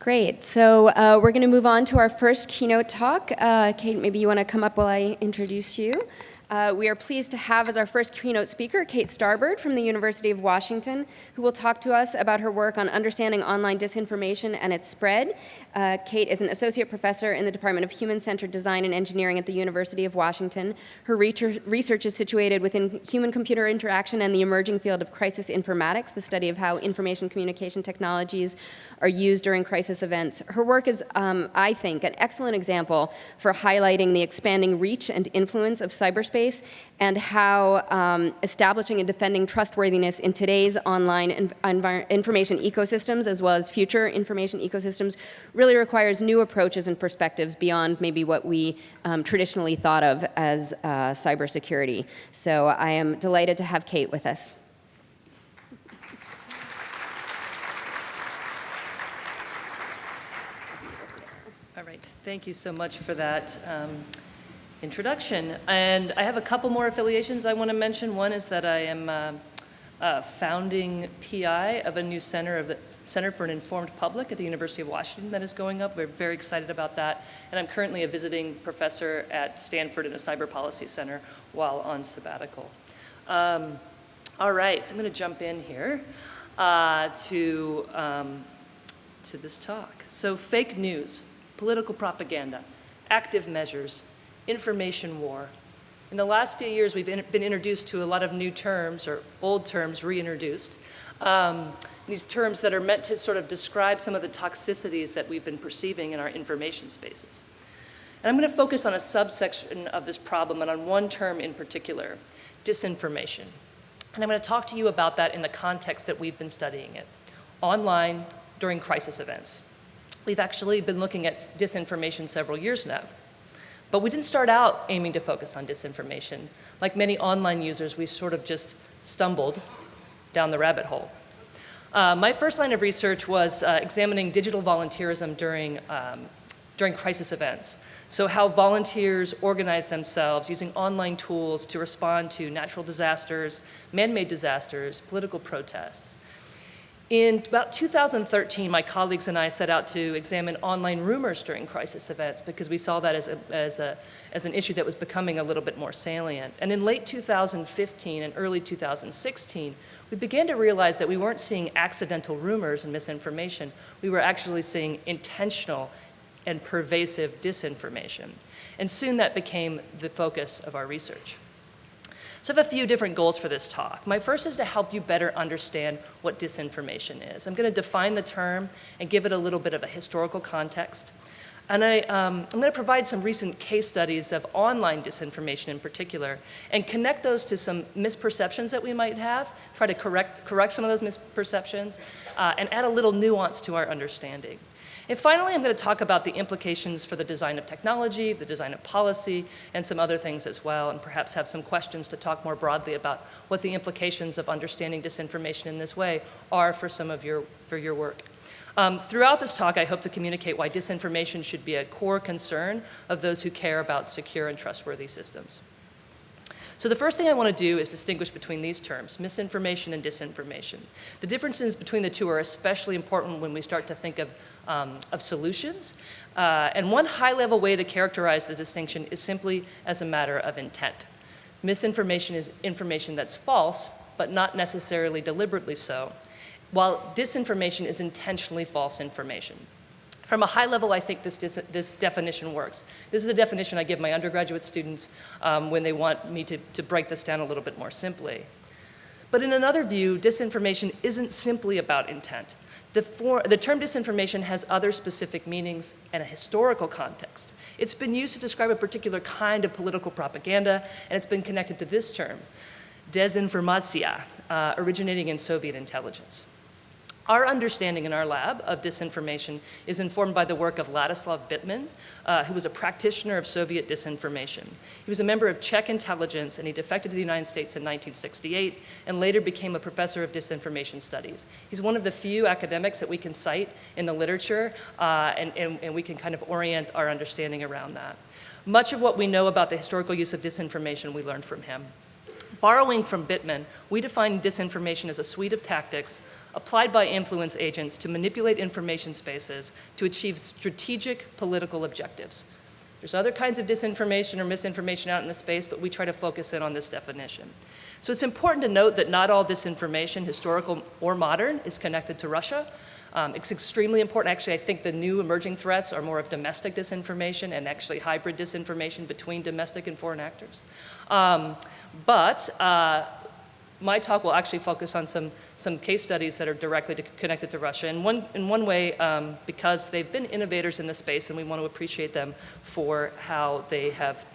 Great. So we're going to move on to our first keynote talk. Kate, maybe you want to come up while I introduce you. We are pleased to have as our first keynote speaker Kate Starbird from the University of Washington, who will talk to us about her work on understanding online disinformation and its spread. Kate is an associate professor in the Department of Human-Centered Design and Engineering at the University of Washington. Her research is situated within human-computer interaction and the emerging field of crisis informatics, the study of how information communication technologies are used during crisis events. Her work is, I think, an excellent example for highlighting the expanding reach and influence of cyberspace and how establishing and defending trustworthiness in today's online information ecosystems, as well as future information ecosystems, really requires new approaches and perspectives beyond maybe what we traditionally thought of as cybersecurity. So I am delighted to have Kate with us. All right, thank you so much for that introduction. And I have a couple more affiliations I want to mention. One is that I am a founding PI of a new center, the Center for an Informed Public at the University of Washington that is going up. We're very excited about that. And I'm currently a visiting professor at Stanford in a cyber policy center while on sabbatical. All right, so I'm going to jump in here to this talk. So fake news, political propaganda, active measures, information war. In the last few years, we've been introduced to a lot of new terms, or old terms reintroduced. These terms that are meant to sort of describe some of the toxicities that we've been perceiving in our information spaces. And I'm going to focus on a subsection of this problem and on one term in particular, disinformation. And I'm going to talk to you about that in the context that we've been studying it, online during crisis events. We've actually been looking at disinformation several years now. But we didn't start out aiming to focus on disinformation. Like many online users, we sort of just stumbled down the rabbit hole. My first line of research was examining digital volunteerism during crisis events. So how volunteers organize themselves using online tools to respond to natural disasters, man-made disasters, political protests. In about 2013, my colleagues and I set out to examine online rumors during crisis events because we saw that as an issue that was becoming a little bit more salient. And in late 2015 and early 2016, we began to realize that we weren't seeing accidental rumors and misinformation. We were actually seeing intentional and pervasive disinformation. And soon that became the focus of our research. So I have a few different goals for this talk. My first is to help you better understand what disinformation is. I'm going to define the term and give it a little bit of a historical context. And I'm going to provide some recent case studies of online disinformation in particular and connect those to some misperceptions that we might have, try to correct some of those misperceptions, and add a little nuance to our understanding. And finally, I'm going to talk about the implications for the design of technology, the design of policy, and some other things as well, and perhaps have some questions to talk more broadly about what the implications of understanding disinformation in this way are for some of your work. Throughout this talk, I hope to communicate why disinformation should be a core concern of those who care about secure and trustworthy systems. So the first thing I want to do is distinguish between these terms, misinformation and disinformation. The differences between the two are especially important when we start to think of solutions. And one high-level way to characterize the distinction is simply as a matter of intent. Misinformation is information that's false, but not necessarily deliberately so, while disinformation is intentionally false information. From a high level, I think this definition works. This is a definition I give my undergraduate students when they want me to break this down a little bit more simply. But in another view, disinformation isn't simply about intent. The term disinformation has other specific meanings and a historical context. It's been used to describe a particular kind of political propaganda, and it's been connected to this term, dezinformacja, originating in Soviet intelligence. Our understanding in our lab of disinformation is informed by the work of Ladislav Bittman, who was a practitioner of Soviet disinformation. He was a member of Czech intelligence, and he defected to the United States in 1968 and later became a professor of disinformation studies. He's one of the few academics that we can cite in the literature, and we can kind of orient our understanding around that. Much of what we know about the historical use of disinformation we learned from him. Borrowing from Bittman, we define disinformation as a suite of tactics applied by influence agents to manipulate information spaces to achieve strategic political objectives. There's other kinds of disinformation or misinformation out in the space, but we try to focus in on this definition. So it's important to note that not all disinformation, historical or modern, is connected to Russia. It's extremely important. Actually, I think the new emerging threats are more of domestic disinformation and actually hybrid disinformation between domestic and foreign actors. My talk will actually focus on some case studies that are directly connected to Russia. In one way, because they've been innovators in this space, and we want to appreciate them for how they have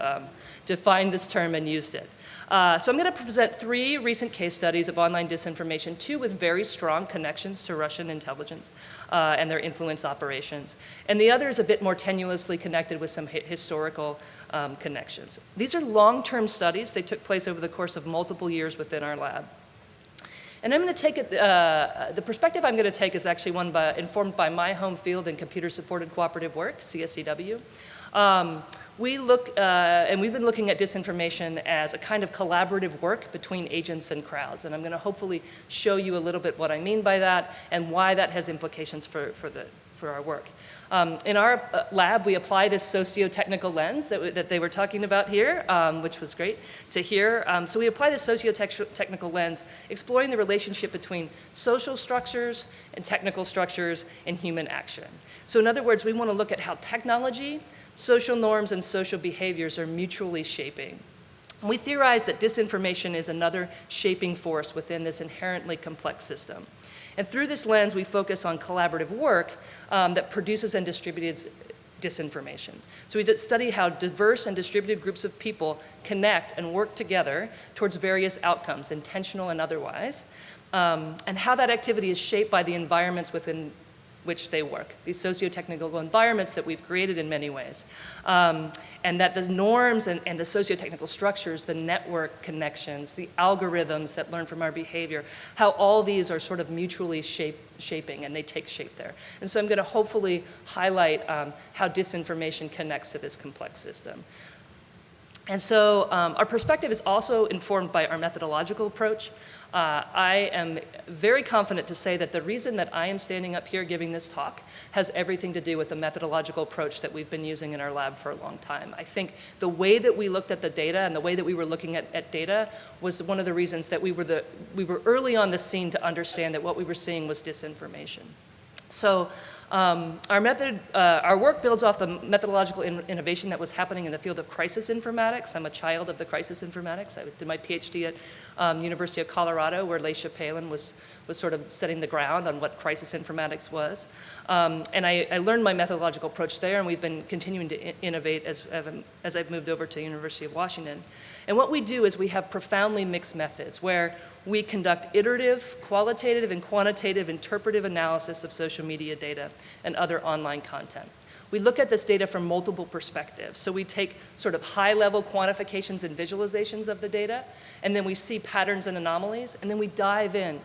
defined this term and used it. So I'm going to present 3 recent case studies of online disinformation, 2 with very strong connections to Russian intelligence and their influence operations. And the other is a bit more tenuously connected with some historical connections. These are long-term studies. They took place over the course of multiple years within our lab. And I'm going to take it, the perspective I'm going to take is actually one informed by my home field in computer-supported cooperative work, CSCW. We look, and we've been looking at disinformation as a kind of collaborative work between agents and crowds. And I'm going to hopefully show you a little bit what I mean by that and why that has implications for our work. In our lab, we apply this socio-technical lens that they were talking about here, which was great to hear. So we apply this socio-technical lens, exploring the relationship between social structures and technical structures and human action. So in other words, we want to look at how technology, social norms, and social behaviors are mutually shaping. We theorize that disinformation is another shaping force within this inherently complex system. And through this lens, we focus on collaborative work that produces and distributes disinformation. So we study how diverse and distributed groups of people connect and work together towards various outcomes, intentional and otherwise, and how that activity is shaped by the environments within which they work, these socio-technical environments that we've created in many ways. And that the norms and the socio-technical structures, the network connections, the algorithms that learn from our behavior, how all these are sort of mutually shaping and they take shape there. And so I'm going to hopefully highlight how disinformation connects to this complex system. And so our perspective is also informed by our methodological approach. I am very confident to say that the reason that I am standing up here giving this talk has everything to do with the methodological approach that we've been using in our lab for a long time. I think the way that we looked at the data and the way that we were looking at data was one of the reasons that we were early on the scene to understand that what we were seeing was disinformation. So our work builds off the methodological innovation that was happening in the field of crisis informatics. I'm a child of the crisis informatics. I did my PhD at University of Colorado, where Leisha Palin was sort of setting the ground on what crisis informatics was. And I learned my methodological approach there, and we've been continuing to innovate as I've moved over to University of Washington. And what we do is we have profoundly mixed methods where we conduct iterative, qualitative, and quantitative interpretive analysis of social media data and other online content. We look at this data from multiple perspectives. So we take sort of high-level quantifications and visualizations of the data, and then we see patterns and anomalies, and then we dive in.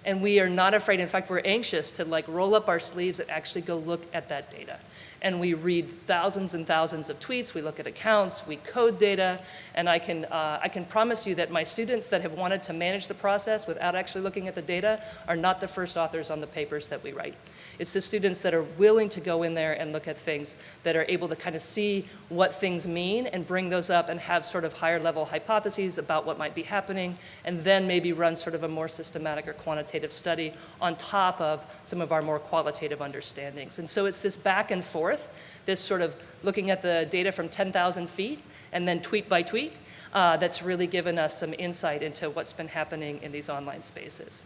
And we are not afraid, in fact, we're anxious to like roll up our sleeves and actually go look at that data. And we read thousands and thousands of tweets, we look at accounts, we code data, and I can promise you that my students that have wanted to manage the process without actually looking at the data are not the first authors on the papers that we write. It's the students that are willing to go in there and look at things, that are able to kind of see what things mean and bring those up and have sort of higher level hypotheses about what might be happening, and then maybe run sort of a more systematic or quantitative study on top of some of our more qualitative understandings. And so it's this back and forth, this sort of looking at the data from 10,000 feet and then tweet by tweet, that's really given us some insight into what's been happening in these online spaces.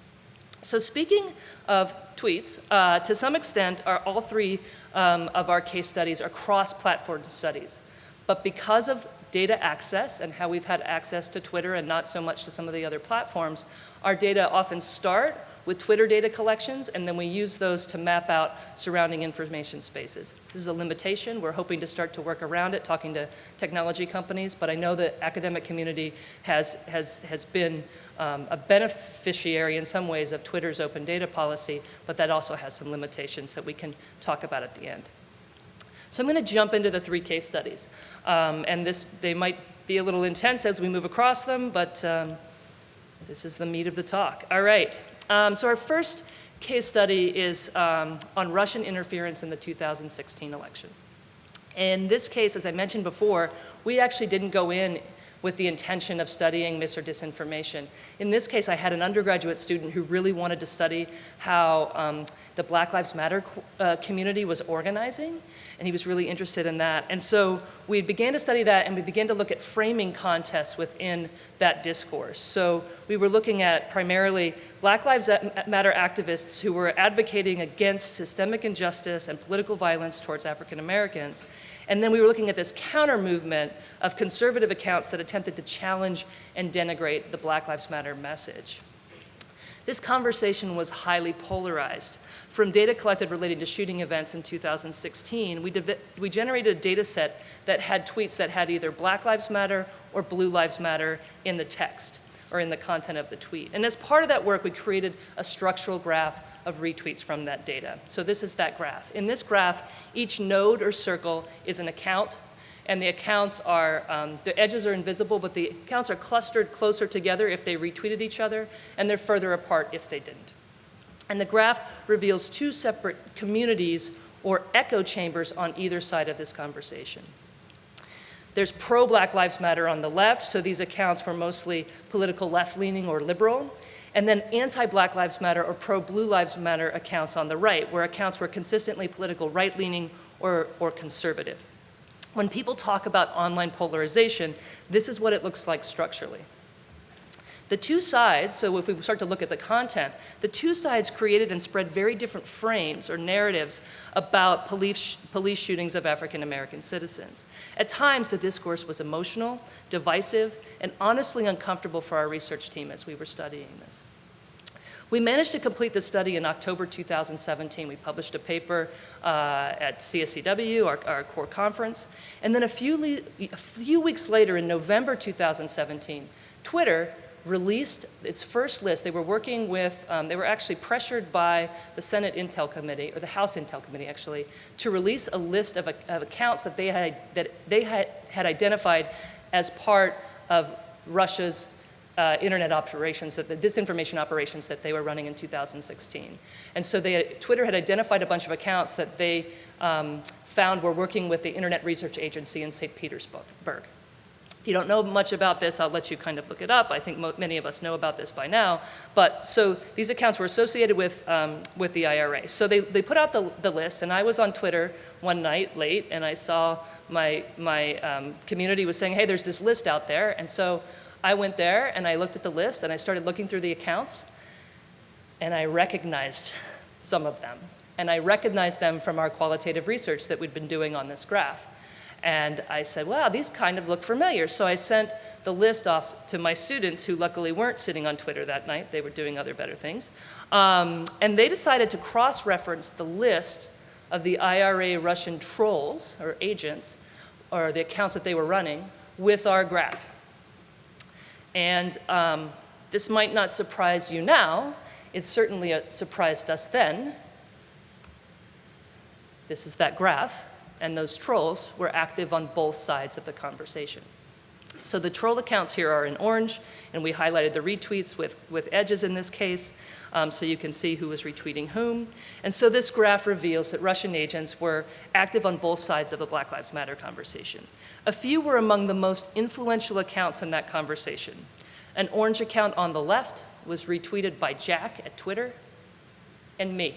So speaking of tweets, to some extent, all 3 of our case studies are cross-platform studies. But because of data access and how we've had access to Twitter and not so much to some of the other platforms, our data often start with Twitter data collections, and then we use those to map out surrounding information spaces. This is a limitation. We're hoping to start to work around it, talking to technology companies, but I know the academic community has been a beneficiary in some ways of Twitter's open data policy, but that also has some limitations that we can talk about at the end. So I'm going to jump into the 3 case studies. And they might be a little intense as we move across them, but this is the meat of the talk. All right. So our first case study is on Russian interference in the 2016 election. In this case, as I mentioned before, we actually didn't go in with the intention of studying mis or disinformation. In this case, I had an undergraduate student who really wanted to study how the Black Lives Matter community was organizing, and he was really interested in that. And so we began to study that, and we began to look at framing contests within that discourse. So we were looking at primarily Black Lives Matter activists who were advocating against systemic injustice and political violence towards African Americans. And then we were looking at this counter movement of conservative accounts that attempted to challenge and denigrate the Black Lives Matter message. This conversation was highly polarized. From data collected relating to shooting events in 2016, we generated a data set that had tweets that had either Black Lives Matter or Blue Lives Matter in the text or in the content of the tweet. And as part of that work, we created a structural graph of retweets from that data. So this is that graph. In this graph, each node or circle is an account, and the accounts are, the edges are invisible, but the accounts are clustered closer together if they retweeted each other, and they're further apart if they didn't. And the graph reveals two separate communities or echo chambers on either side of this conversation. There's pro-Black Lives Matter on the left, so these accounts were mostly political left-leaning or liberal, and then anti-Black Lives Matter or pro-Blue Lives Matter accounts on the right, where accounts were consistently political right-leaning or conservative. When people talk about online polarization, this is what it looks like structurally. The two sides, so if we start to look at the content, the two sides created and spread very different frames or narratives about police shootings of African American citizens. At times, the discourse was emotional, divisive, and honestly uncomfortable for our research team as we were studying this. We managed to complete this study in October 2017. We published a paper at CSCW, our core conference, and then a few weeks later, in November 2017, Twitter released its first list. They were working with, they were actually pressured by the Senate Intel Committee, or the House Intel Committee actually, to release a list of accounts that they had identified as part of Russia's internet operations, the disinformation operations that they were running in 2016. And so Twitter had identified a bunch of accounts that they found were working with the Internet Research Agency in St. Petersburg. If you don't know much about this, I'll let you kind of look it up. I think many of us know about this by now. But so these accounts were associated with the IRA. So they put out the list, and I was on Twitter one night late, and I saw my community was saying, hey, there's this list out there. And so I went there, and I looked at the list, and I started looking through the accounts, and I recognized some of them. And I recognized them from our qualitative research that we'd been doing on this graph. And I said, wow, these kind of look familiar. So I sent the list off to my students who luckily weren't sitting on Twitter that night. They were doing other better things. And they decided to cross-reference the list of the IRA Russian trolls or agents, or the accounts that they were running, with our graph. And this might not surprise you now. It certainly surprised us then. This is that graph. And those trolls were active on both sides of the conversation. So the troll accounts here are in orange, and we highlighted the retweets with edges in this case, so you can see who was retweeting whom. And so this graph reveals that Russian agents were active on both sides of the Black Lives Matter conversation. A few were among the most influential accounts in that conversation. An orange account on the left was retweeted by Jack at Twitter, and me.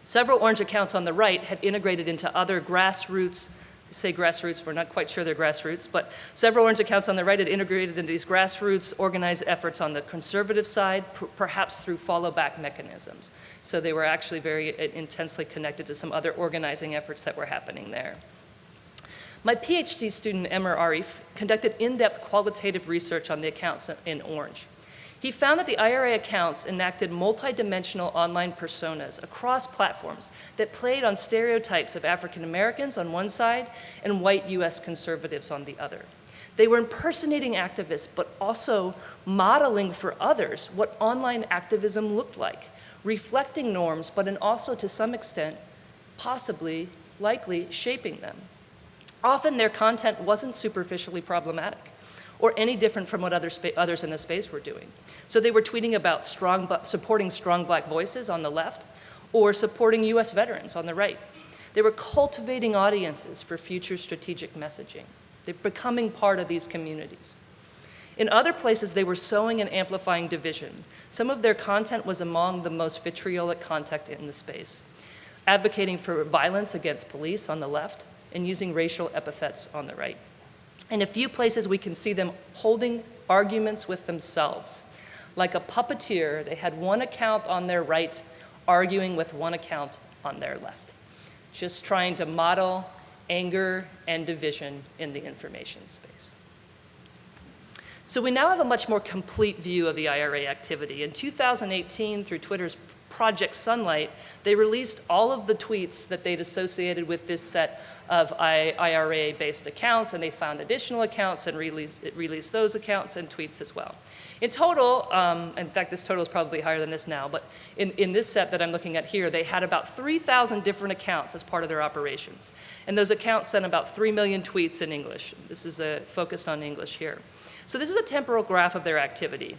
Several orange accounts on the right had integrated into other grassroots, say grassroots, we're not quite sure they're grassroots, but several orange accounts on the right had integrated into these grassroots organized efforts on the conservative side, perhaps through follow-back mechanisms. So they were actually very intensely connected to some other organizing efforts that were happening there. My PhD student, Emmer Arif, conducted in-depth qualitative research on the accounts in orange. He found that the IRA accounts enacted multidimensional online personas across platforms that played on stereotypes of African Americans on one side and white US conservatives on the other. They were impersonating activists, but also modeling for others what online activism looked like, reflecting norms, but also to some extent, possibly, likely, shaping them. Often their content wasn't superficially problematic or any different from what others in the space were doing. So they were tweeting about supporting strong black voices on the left, or supporting US veterans on the right. They were cultivating audiences for future strategic messaging. They're becoming part of these communities. In other places, they were sowing and amplifying division. Some of their content was among the most vitriolic content in the space, advocating for violence against police on the left and using racial epithets on the right. In a few places, we can see them holding arguments with themselves. Like a puppeteer, they had one account on their right arguing with one account on their left, just trying to model anger and division in the information space. So we now have a much more complete view of the IRA activity. In 2018, through Twitter's Project Sunlight, they released all of the tweets that they'd associated with this set of IRA-based accounts, and they found additional accounts and released those accounts and tweets as well. In total, in fact, this total is probably higher than this now, but in this set that I'm looking at here, they had about 3,000 different accounts as part of their operations. And those accounts sent about 3 million tweets in English. This is focused on English here. So this is a temporal graph of their activity,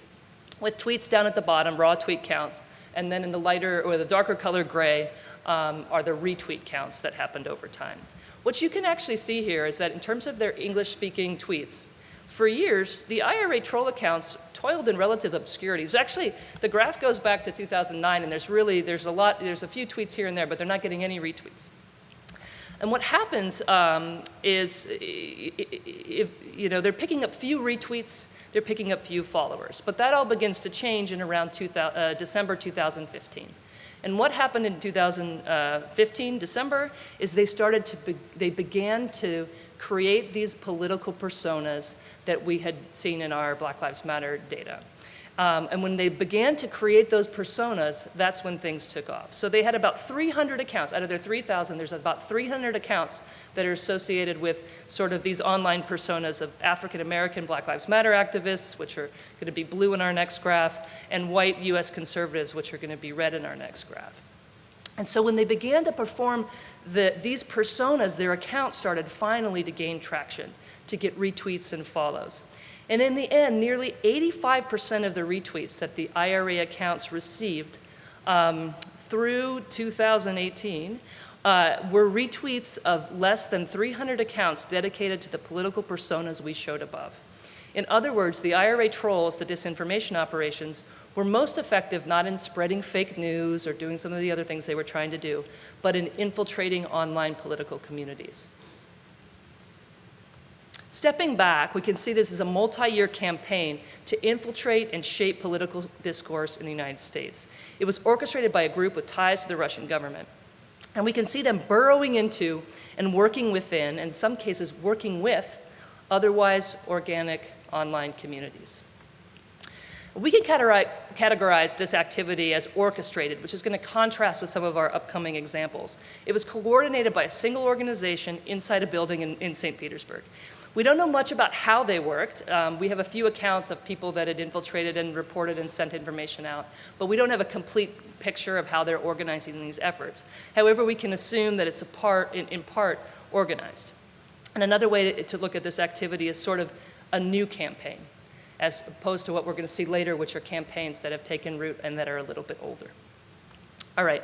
with tweets down at the bottom, raw tweet counts, and then in the lighter or the darker color gray are the retweet counts that happened over time. What you can actually see here is that in terms of their English-speaking tweets, for years, the IRA troll accounts toiled in relative obscurity. So actually, the graph goes back to 2009, and there's a few tweets here and there, but they're not getting any retweets. And what happens is, they're picking up few retweets, they're picking up few followers. But that all begins to change in around December 2015. And what happened in 2015, December, is they began to create these political personas that we had seen in our Black Lives Matter data. And when they began to create those personas, that's when things took off. So they had about 300 accounts. Out of their 3,000, there's about 300 accounts that are associated with sort of these online personas of African-American Black Lives Matter activists, which are going to be blue in our next graph, and white US conservatives, which are going to be red in our next graph. And so when they began to perform these personas, their accounts started finally to gain traction, to get retweets and follows. And in the end, nearly 85% of the retweets that the IRA accounts received through 2018 were retweets of less than 300 accounts dedicated to the political personas we showed above. In other words, the IRA trolls, the disinformation operations, were most effective not in spreading fake news or doing some of the other things they were trying to do, but in infiltrating online political communities. Stepping back, we can see this as a multi-year campaign to infiltrate and shape political discourse in the United States. It was orchestrated by a group with ties to the Russian government. And we can see them burrowing into and working within, in some cases working with, otherwise organic online communities. We can categorize this activity as orchestrated, which is going to contrast with some of our upcoming examples. It was coordinated by a single organization inside a building in St. Petersburg. We don't know much about how they worked. We have a few accounts of people that had infiltrated and reported and sent information out, but we don't have a complete picture of how they're organizing these efforts. However, we can assume that it's in part organized. And another way to look at this activity is sort of a new campaign, as opposed to what we're going to see later, which are campaigns that have taken root and that are a little bit older. All right,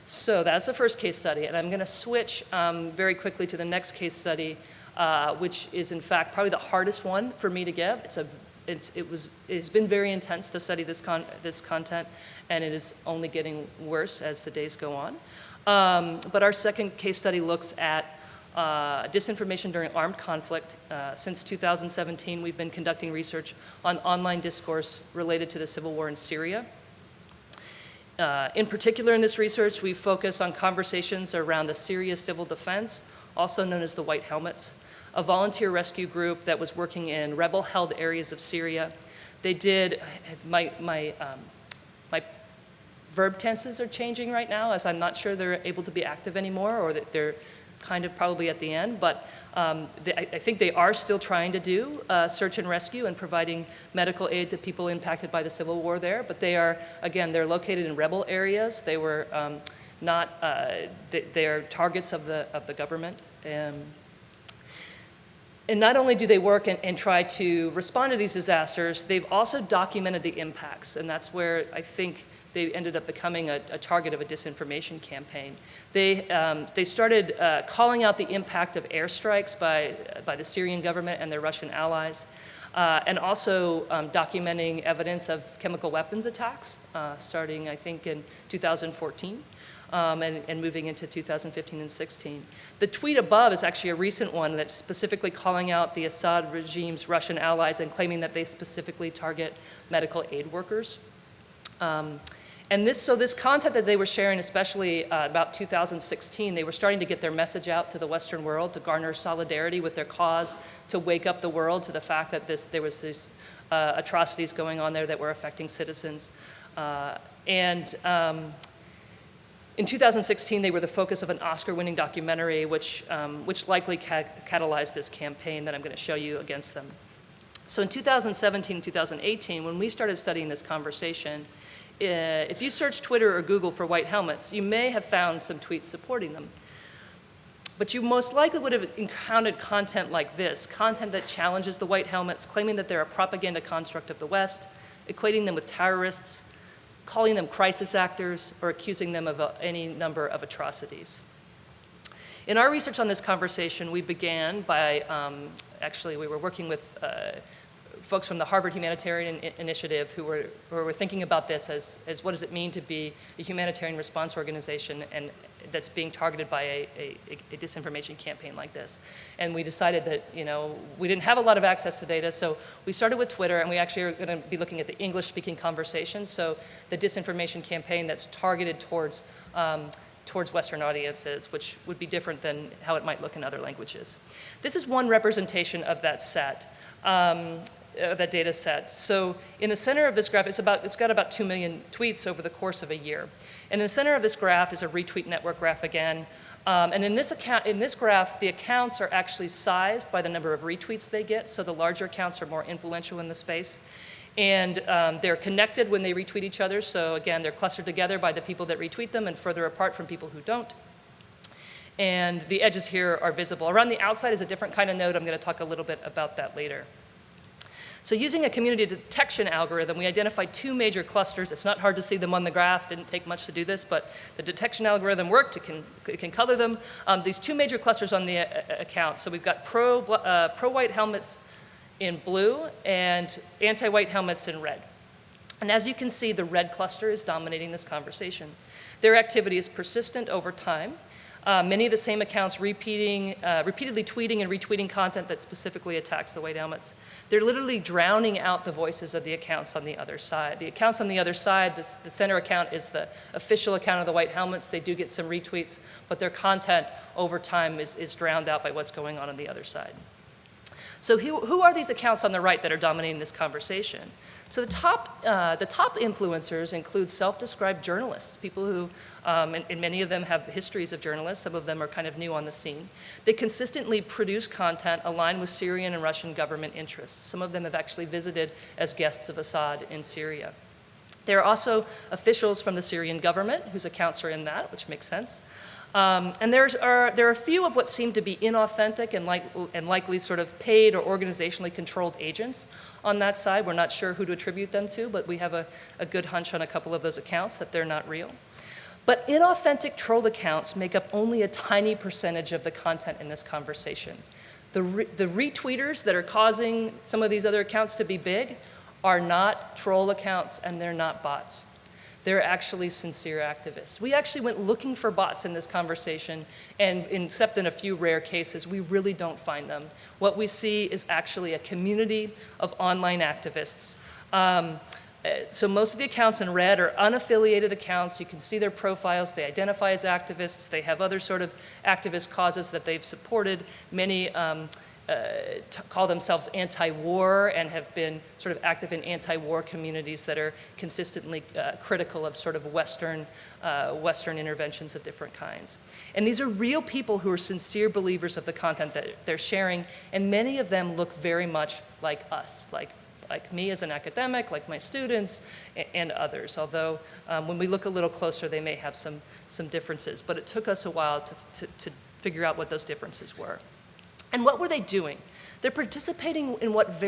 so that's the first case study, and I'm going to switch very quickly to the next case study, which is in fact probably the hardest one for me to give. It's been very intense to study this content, and it is only getting worse as the days go on. But our second case study looks at disinformation during armed conflict. Since 2017, we've been conducting research on online discourse related to the civil war in Syria. In particular, in this research, we focus on conversations around the Syria Civil Defense, also known as the White Helmets, a volunteer rescue group that was working in rebel-held areas of Syria. They did, my verb tenses are changing right now, as I'm not sure they're able to be active anymore, or that they're kind of probably at the end, but I think they are still trying to do search and rescue and providing medical aid to people impacted by the civil war there, but they are, again, they're located in rebel areas. They were they are targets of the government. And not only do they work and try to respond to these disasters, they've also documented the impacts, and that's where I think they ended up becoming a target of a disinformation campaign. They started calling out the impact of airstrikes by the Syrian government and their Russian allies, and also documenting evidence of chemical weapons attacks, starting, I think, in 2014. And moving into 2015 and 16. The tweet above is actually a recent one that's specifically calling out the Assad regime's Russian allies and claiming that they specifically target medical aid workers. So this content that they were sharing, especially about 2016, they were starting to get their message out to the Western world to garner solidarity with their cause, to wake up the world to the fact that there was these atrocities going on there that were affecting citizens. In 2016, they were the focus of an Oscar-winning documentary, which likely catalyzed this campaign that I'm going to show you against them. So in 2017 and 2018, when we started studying this conversation, if you search Twitter or Google for white helmets, you may have found some tweets supporting them. But you most likely would have encountered content like this, content that challenges the white helmets, claiming that they're a propaganda construct of the West, equating them with terrorists, calling them crisis actors, or accusing them of any number of atrocities. In our research on this conversation, we began by, actually, we were working with folks from the Harvard Humanitarian Initiative who were thinking about this as what does it mean to be a humanitarian response organization and that's being targeted by a disinformation campaign like this. And we decided that, we didn't have a lot of access to data, so we started with Twitter, and we actually are going to be looking at the English-speaking conversations, so the disinformation campaign that's targeted towards Western audiences, which would be different than how it might look in other languages. This is one representation of that set. That data set. So in the center of this graph, it's got about 2 million tweets over the course of a year. And in the center of this graph is a retweet network graph again. And in this graph, the accounts are actually sized by the number of retweets they get. So the larger accounts are more influential in the space. And they're connected when they retweet each other. So again, they're clustered together by the people that retweet them and further apart from people who don't. And the edges here are visible. Around the outside is a different kind of node. I'm going to talk a little bit about that later. So using a community detection algorithm, we identified 2 major clusters. It's not hard to see them on the graph. Didn't take much to do this, but the detection algorithm worked. It can color them. These 2 major clusters on the account. So we've got pro-white helmets in blue and anti-white helmets in red. And as you can see, the red cluster is dominating this conversation. Their activity is persistent over time. Many of the same accounts repeatedly tweeting and retweeting content that specifically attacks the white helmets. They're literally drowning out the voices of the accounts on the other side. The accounts on the other side, the center account is the official account of the white helmets. They do get some retweets, but their content over time is drowned out by what's going on the other side. So who are these accounts on the right that are dominating this conversation? So the top influencers include self-described journalists, people who, and many of them have histories of journalists. Some of them are kind of new on the scene. They consistently produce content aligned with Syrian and Russian government interests. Some of them have actually visited as guests of Assad in Syria. There are also officials from the Syrian government whose accounts are in that, which makes sense. And there are a few of what seem to be inauthentic and likely sort of paid or organizationally controlled agents on that side. We're not sure who to attribute them to, but we have a good hunch on a couple of those accounts that they're not real. But inauthentic troll accounts make up only a tiny percentage of the content in this conversation. The retweeters that are causing some of these other accounts to be big are not troll accounts, and they're not bots. They're actually sincere activists. We actually went looking for bots in this conversation, and except in a few rare cases, we really don't find them. What we see is actually a community of online activists. So most of the accounts in red are unaffiliated accounts. You can see their profiles. They identify as activists. They have other sort of activist causes that they've supported. Many call themselves anti-war and have been sort of active in anti-war communities that are consistently critical of sort of Western interventions of different kinds. And these are real people who are sincere believers of the content that they're sharing, and many of them look very much like us, like me as an academic, like my students, and others. Although when we look a little closer, they may have some differences. But it took us a while to figure out what those differences were. And what were they doing? they're participating in what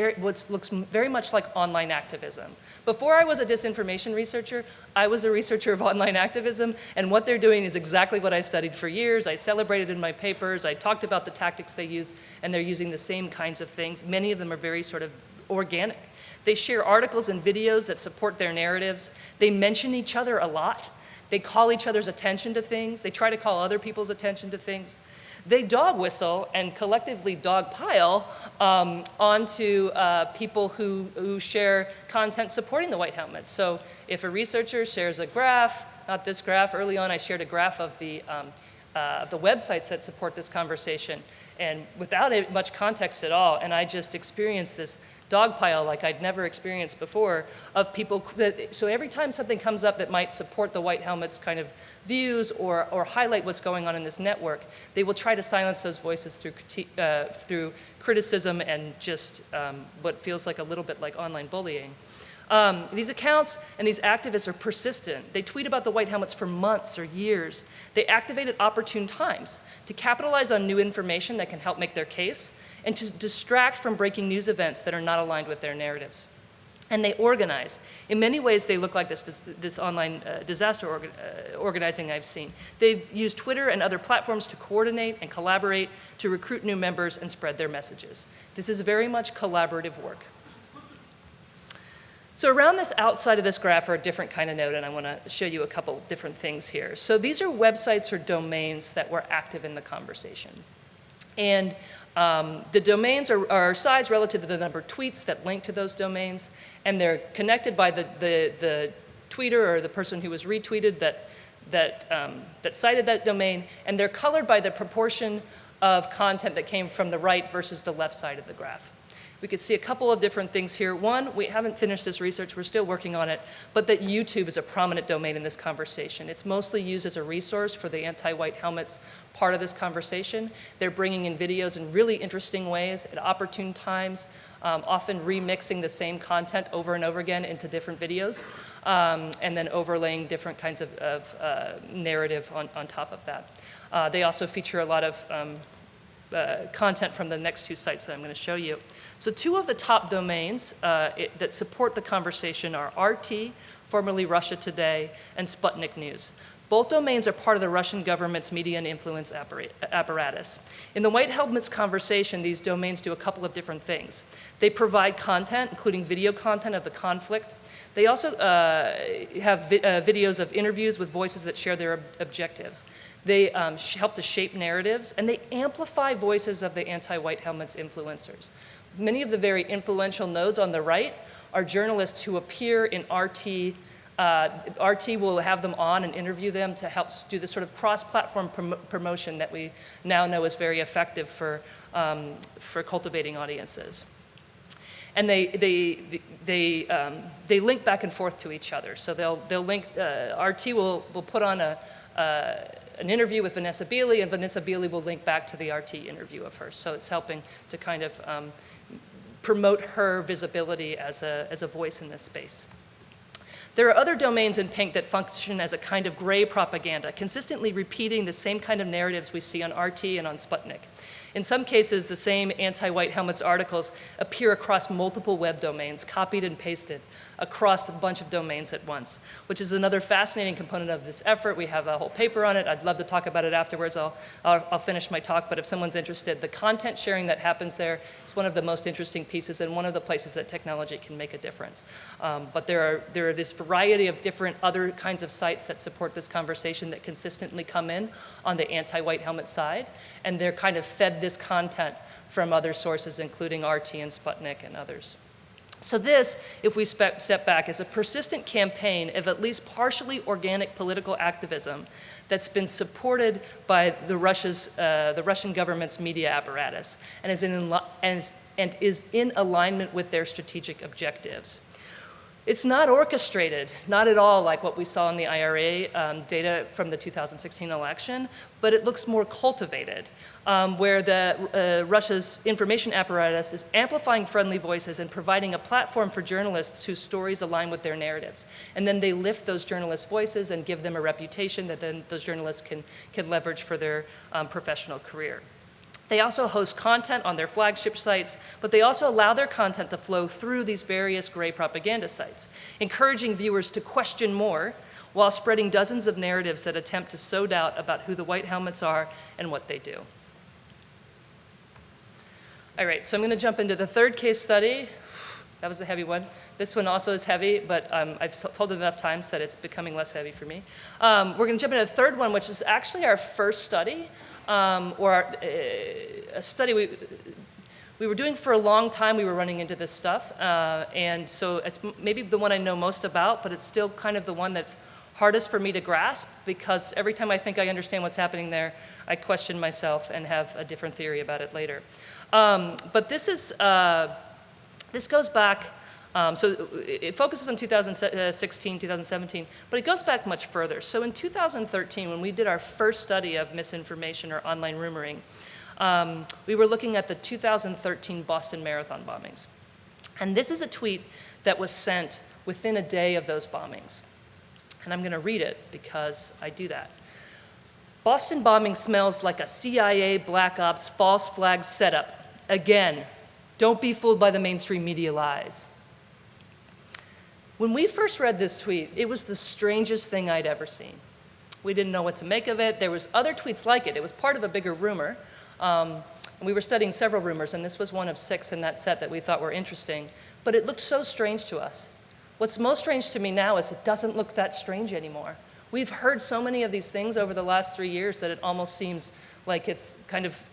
looks very much like online activism. Before I was a disinformation researcher, I was a researcher of online activism, and what they're doing is exactly what I studied for years. I celebrated in my papers, I talked about the tactics they use, and they're using the same kinds of things. Many of them are very sort of organic. They share articles and videos that support their narratives. They mention each other a lot. They call each other's attention to things. They try to call other people's attention to things. They dog whistle and collectively dog pile onto people who share content supporting the white helmets. So if a researcher shares a graph, not this graph, early on I shared a graph of the websites that support this conversation, and without much context at all, and I just experienced this dogpile like I'd never experienced before of people so every time something comes up that might support the white helmets kind of views or highlight what's going on in this network, they will try to silence those voices through criticism and just what feels like a little bit like online bullying. These accounts and these activists are persistent. They tweet about the white helmets for months or years. They activate at opportune times to capitalize on new information that can help make their case and to distract from breaking news events that are not aligned with their narratives. And they organize. In many ways, they look like this online disaster organizing I've seen. They've used Twitter and other platforms to coordinate and collaborate to recruit new members and spread their messages. This is very much collaborative work. So around this outside of this graph are a different kind of node, and I want to show you a couple different things here. So these are websites or domains that were active in the conversation. And the domains are sized relative to the number of tweets that link to those domains, and they're connected by the tweeter or the person who was retweeted that cited that domain, and they're colored by the proportion of content that came from the right versus the left side of the graph. We could see a couple of different things here. One, we haven't finished this research, we're still working on it, but that YouTube is a prominent domain in this conversation. It's mostly used as a resource for the anti-white helmets part of this conversation. They're bringing in videos in really interesting ways at opportune times, often remixing the same content over and over again into different videos, and then overlaying different kinds of narrative on top of that. They also feature a lot of content from the next two sites that I'm going to show you. So two of the top domains that support the conversation are RT, formerly Russia Today, and Sputnik News. Both domains are part of the Russian government's media and influence apparatus. In the white helmets conversation, these domains do a couple of different things. They provide content, including video content of the conflict. They also have videos of interviews with voices that share their objectives. They help to shape narratives, and they amplify voices of the anti-white helmets influencers. Many of the very influential nodes on the right are journalists who appear in RT. RT will have them on and interview them to help do this sort of cross-platform promotion that we now know is very effective for cultivating audiences. And they link back and forth to each other. So they'll link. RT will put on an interview with Vanessa Beeley, and Vanessa Beeley will link back to the RT interview of her. So it's helping to kind of promote her visibility as a voice in this space. There are other domains in pink that function as a kind of gray propaganda, consistently repeating the same kind of narratives we see on RT and on Sputnik. In some cases, the same anti-white helmets articles appear across multiple web domains, copied and pasted across a bunch of domains at once, which is another fascinating component of this effort. We have a whole paper on it. I'd love to talk about it afterwards. I'll finish my talk, but if someone's interested, the content sharing that happens there is one of the most interesting pieces and one of the places that technology can make a difference. But there are this variety of different other kinds of sites that support this conversation that consistently come in on the anti-white helmet side, and they're kind of fed this content from other sources, including RT and Sputnik and others. So this, if we step back, is a persistent campaign of at least partially organic political activism that's been supported by the Russian government's media apparatus and is in alignment with their strategic objectives. It's not orchestrated, not at all like what we saw in the IRA data from the 2016 election, but it looks more cultivated, where Russia's information apparatus is amplifying friendly voices and providing a platform for journalists whose stories align with their narratives. And then they lift those journalists' voices and give them a reputation that then those journalists can leverage for their professional career. They also host content on their flagship sites, but they also allow their content to flow through these various gray propaganda sites, encouraging viewers to question more while spreading dozens of narratives that attempt to sow doubt about who the white helmets are and what they do. All right, so I'm going to jump into the third case study. That was a heavy one. This one also is heavy, but I've told it enough times that it's becoming less heavy for me. We're going to jump into the third one, which is actually our first study, a study we were doing for a long time. We were running into this stuff, and so it's maybe the one I know most about, but it's still kind of the one that's hardest for me to grasp, because every time I think I understand what's happening there, I question myself and have a different theory about it later. But this goes back, so it focuses on 2016, 2017, but it goes back much further. So in 2013, when we did our first study of misinformation or online rumoring, we were looking at the 2013 Boston Marathon bombings. And this is a tweet that was sent within a day of those bombings. And I'm going to read it because I do that. Boston bombing smells like a CIA Black Ops false flag setup. Again, don't be fooled by the mainstream media lies. When we first read this tweet, it was the strangest thing I'd ever seen. We didn't know what to make of it. There was other tweets like it. It was part of a bigger rumor. We were studying several rumors, and this was one of 6 in that set that we thought were interesting. But it looked so strange to us. What's most strange to me now is it doesn't look that strange anymore. We've heard so many of these things over the last 3 years that it almost seems like it's kind of,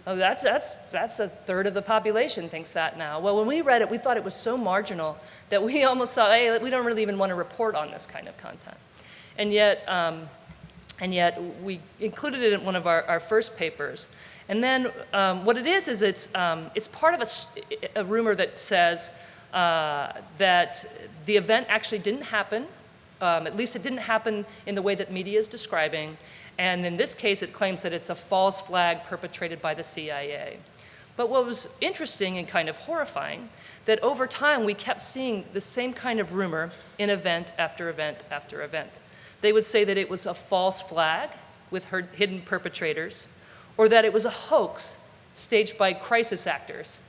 oh, that's a third of the population thinks that now. Well, when we read it, we thought it was so marginal that we almost thought, hey, we don't really even want to report on this kind of content. And yet we included it in one of our first papers. And then what it is it's part of a rumor that says that the event actually didn't happen. At least it didn't happen in the way that media is describing. And in this case, it claims that it's a false flag perpetrated by the CIA. But what was interesting and kind of horrifying, that over time we kept seeing the same kind of rumor in event after event after event. They would say that it was a false flag with hidden perpetrators, or that it was a hoax staged by crisis actors.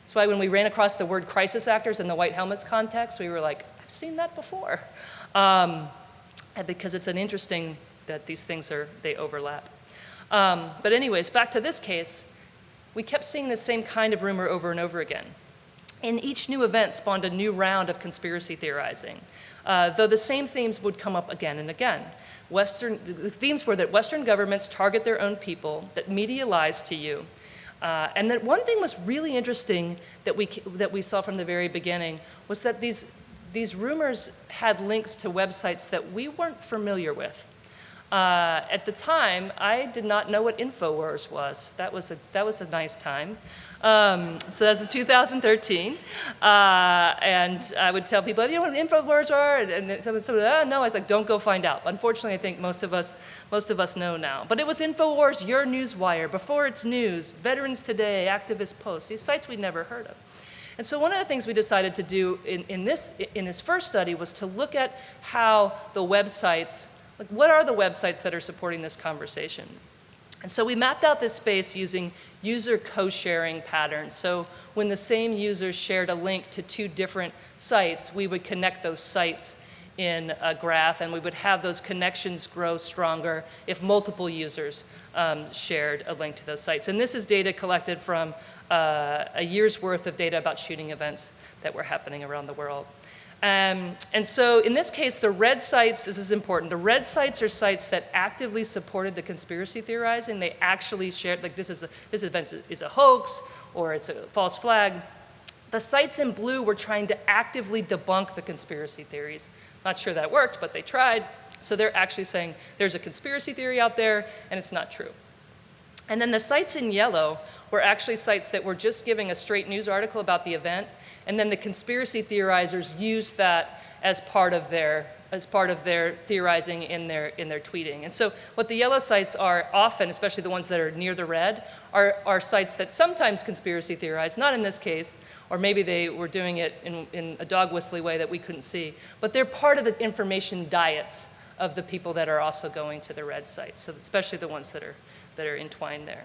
That's why when we ran across the word crisis actors in the white helmets context, we were like, I've seen that before. Because it's an interesting that these things they overlap. But anyways, back to this case, we kept seeing the same kind of rumor over and over again. And each new event spawned a new round of conspiracy theorizing, though the same themes would come up again and again. The themes were that Western governments target their own people, that media lies to you, and that one thing was really interesting that we saw from the very beginning was that these rumors had links to websites that we weren't familiar with. At the time, I did not know what InfoWars was. That was a nice time. So that's 2013. And I would tell people, you know what InfoWars are? And someone said, no. I was like, don't go find out. Unfortunately, I think most of us know now. But it was InfoWars, Your Newswire, Before It's News, Veterans Today, Activist Post, these sites we'd never heard of. And so one of the things we decided to do in this first study was to look at how the websites, like what are the websites that are supporting this conversation? And so we mapped out this space using user co-sharing patterns. So when the same users shared a link to 2 different sites, we would connect those sites in a graph, and we would have those connections grow stronger if multiple users shared a link to those sites. And this is data collected from a year's worth of data about shooting events that were happening around the world. And so in this case, the red sites, this is important, the red sites are sites that actively supported the conspiracy theorizing. They actually shared, like this event is a hoax or it's a false flag. The sites in blue were trying to actively debunk the conspiracy theories. Not sure that worked, but they tried. So they're actually saying there's a conspiracy theory out there and it's not true. And then the sites in yellow were actually sites that were just giving a straight news article about the event, and then the conspiracy theorizers used that as part of their theorizing in their tweeting. And so what the yellow sites are often, especially the ones that are near the red, are sites that sometimes conspiracy theorize, not in this case, or maybe they were doing it in a dog whistly way that we couldn't see, but they're part of the information diets of the people that are also going to the red sites, so especially the ones that are entwined there.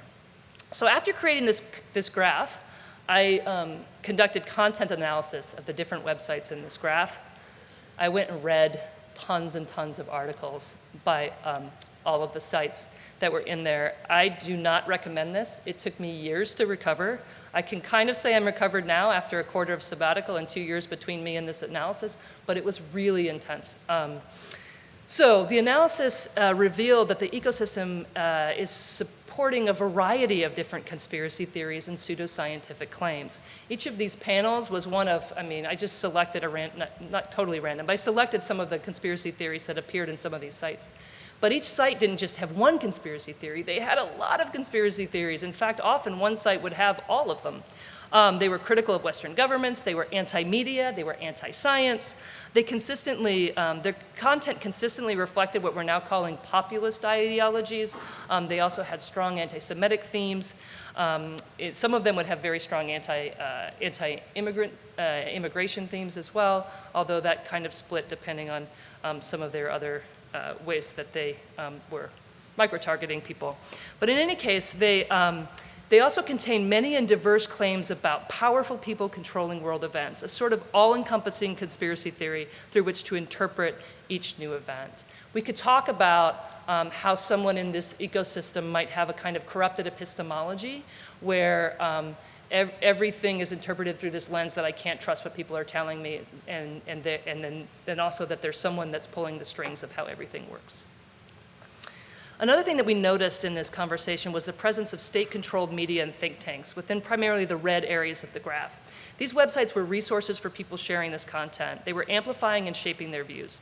So after creating this graph, I conducted content analysis of the different websites in this graph. I went and read tons and tons of articles by all of the sites that were in there. I do not recommend this. It took me years to recover. I can kind of say I'm recovered now after a quarter of sabbatical and 2 years between me and this analysis, but it was really intense. So the analysis revealed that the ecosystem is supporting a variety of different conspiracy theories and pseudoscientific claims. Each of these panels was one of, I just selected not totally random, but I selected some of the conspiracy theories that appeared in some of these sites. But each site didn't just have one conspiracy theory. They had a lot of conspiracy theories. In fact, often one site would have all of them. They were critical of Western governments. They were anti-media. They were anti-science. They consistently, their content consistently reflected what we're now calling populist ideologies. They also had strong anti-Semitic themes. Some of them would have very strong anti-immigrant immigration themes as well, although that kind of split depending on some of their other ways that they were micro-targeting people. But in any case, they also contain many and diverse claims about powerful people controlling world events, a sort of all-encompassing conspiracy theory through which to interpret each new event. We could talk about how someone in this ecosystem might have a kind of corrupted epistemology where everything is interpreted through this lens that I can't trust what people are telling me, and then also that there's someone that's pulling the strings of how everything works. Another thing that we noticed in this conversation was the presence of state-controlled media and think tanks within primarily the red areas of the graph. These websites were resources for people sharing this content. They were amplifying and shaping their views.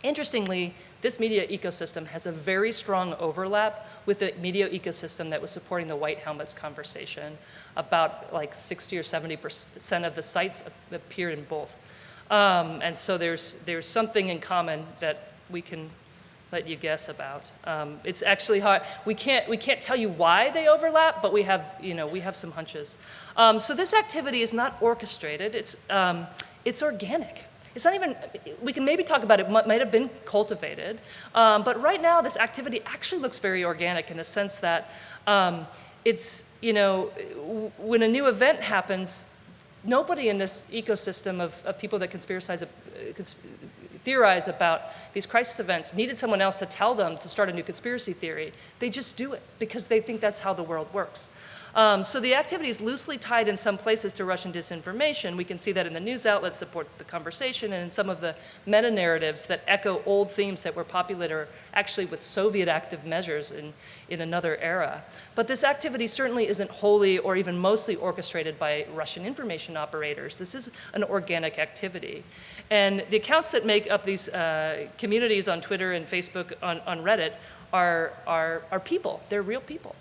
Interestingly, this media ecosystem has a very strong overlap with the media ecosystem that was supporting the White Helmets conversation. About like 60 or 70% of the sites appear in both. And so there's something in common that we can let you guess about. It's actually hard. We can't tell you why they overlap, but we have some hunches. So this activity is not orchestrated. It's organic. It's not even. We can maybe talk about it. Might have been cultivated, but right now this activity actually looks very organic in the sense that it's when a new event happens, nobody in this ecosystem of people that theorize about these crisis events needed someone else to tell them to start a new conspiracy theory. They just do it because they think that's how the world works. So the activity is loosely tied in some places to Russian disinformation. We can see that in the news outlets support the conversation and in some of the meta-narratives that echo old themes that were popular actually with Soviet active measures in another era. But this activity certainly isn't wholly or even mostly orchestrated by Russian information operators. This is an organic activity. And the accounts that make up these communities on Twitter and Facebook, on Reddit, are people. They're real people.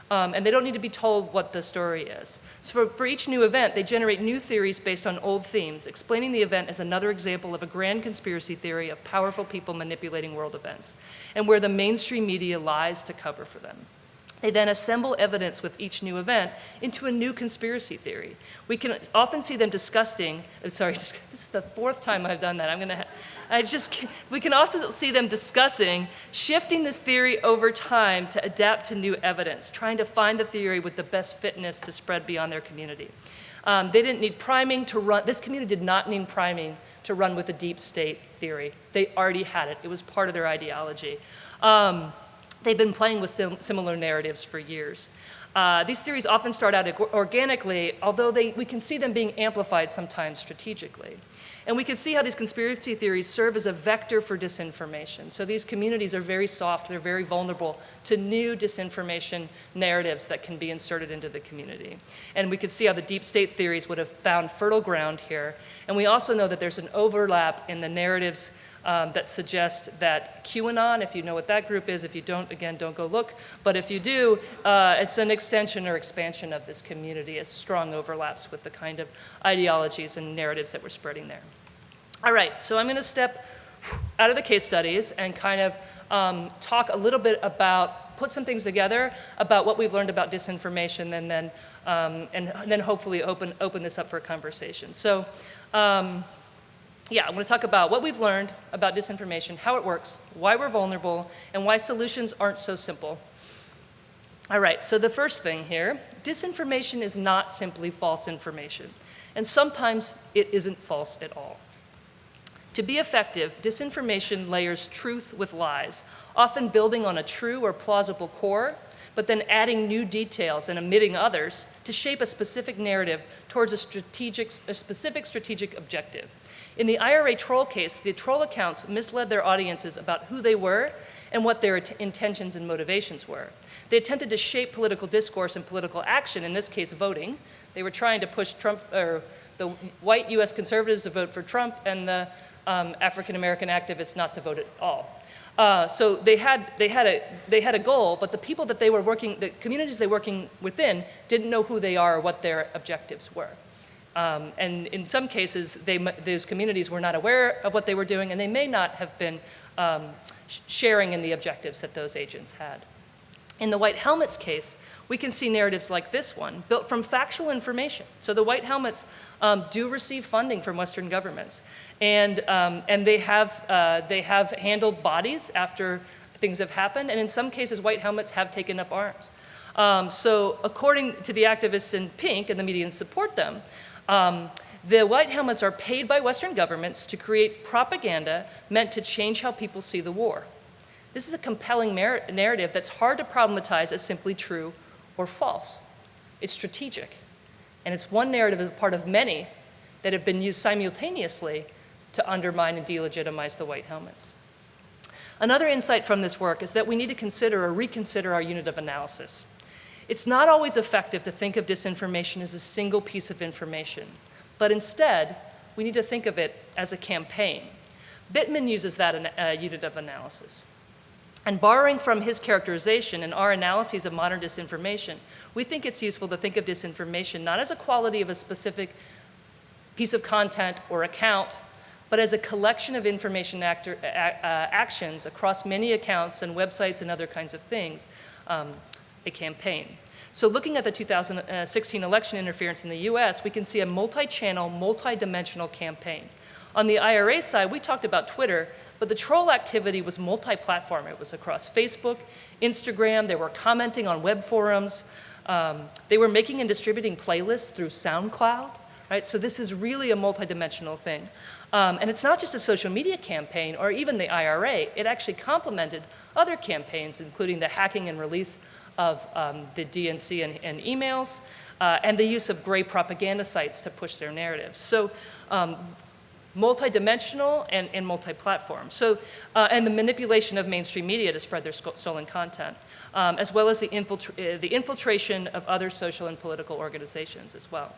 And they don't need to be told what the story is. So for each new event, they generate new theories based on old themes, explaining the event as another example of a grand conspiracy theory of powerful people manipulating world events, and where the mainstream media lies to cover for them. They then assemble evidence with each new event into a new conspiracy theory. We can often see them discussing, this is the fourth time I've done that. We can also see them discussing shifting this theory over time to adapt to new evidence, trying to find the theory with the best fitness to spread beyond their community. They didn't need priming to run, this community did not need priming to run with the deep state theory. They already had it. It was part of their ideology. They've been playing with similar narratives for years. These theories often start out organically, although we can see them being amplified sometimes strategically. And we can see how these conspiracy theories serve as a vector for disinformation. So these communities are very soft, they're very vulnerable to new disinformation narratives that can be inserted into the community. And we could see how the deep state theories would have found fertile ground here. And we also know that there's an overlap in the narratives that suggest that QAnon, if you know what that group is, if you don't, again, don't go look, but if you do, it's an extension or expansion of this community. It strong overlaps with the kind of ideologies and narratives that we're spreading there. All right, so I'm going to step out of the case studies and kind of talk a little bit about, put some things together about what we've learned about disinformation, and then hopefully open this up for a conversation. So. Yeah, I'm going to talk about what we've learned about disinformation, how it works, why we're vulnerable, and why solutions aren't so simple. All right, so the first thing here, disinformation is not simply false information, and sometimes it isn't false at all. To be effective, disinformation layers truth with lies, often building on a true or plausible core, but then adding new details and omitting others to shape a specific narrative towards a specific strategic objective. In the IRA troll case, the troll accounts misled their audiences about who they were and what their intentions and motivations were. They attempted to shape political discourse and political action, in this case voting. They were trying to push Trump, or the white US conservatives to vote for Trump and the African-American activists not to vote at all. So they had a goal, but the people that they were working, the communities they were working within didn't know who they are or what their objectives were. And in some cases, those communities were not aware of what they were doing, and they may not have been sharing in the objectives that those agents had. In the White Helmets case, we can see narratives like this one, built from factual information. So the White Helmets do receive funding from Western governments, and they have handled bodies after things have happened, and in some cases, White Helmets have taken up arms. So according to the activists in pink, and the media support them, the White Helmets are paid by Western governments to create propaganda meant to change how people see the war. This is a compelling narrative that's hard to problematize as simply true or false. It's strategic, and it's one narrative as part of many that have been used simultaneously to undermine and delegitimize the White Helmets. Another insight from this work is that we need to consider or reconsider our unit of analysis. It's not always effective to think of disinformation as a single piece of information, but instead, we need to think of it as a campaign. Bittman uses that unit of analysis. And borrowing from his characterization and our analyses of modern disinformation, we think it's useful to think of disinformation not as a quality of a specific piece of content or account, but as a collection of information actions across many accounts and websites and other kinds of things, a campaign. So looking at the 2016 election interference in the US, we can see a multi-channel, multi-dimensional campaign. On the IRA side, we talked about Twitter, but the troll activity was multi-platform. It was across Facebook, Instagram, they were commenting on web forums, they were making and distributing playlists through SoundCloud, right? So this is really a multi-dimensional thing. And it's not just a social media campaign or even the IRA, it actually complemented other campaigns, including the hacking and release of the DNC and emails, and the use of gray propaganda sites to push their narratives. So multi-dimensional and multi-platform. So, and the manipulation of mainstream media to spread their stolen content, as well as the infiltration of other social and political organizations as well.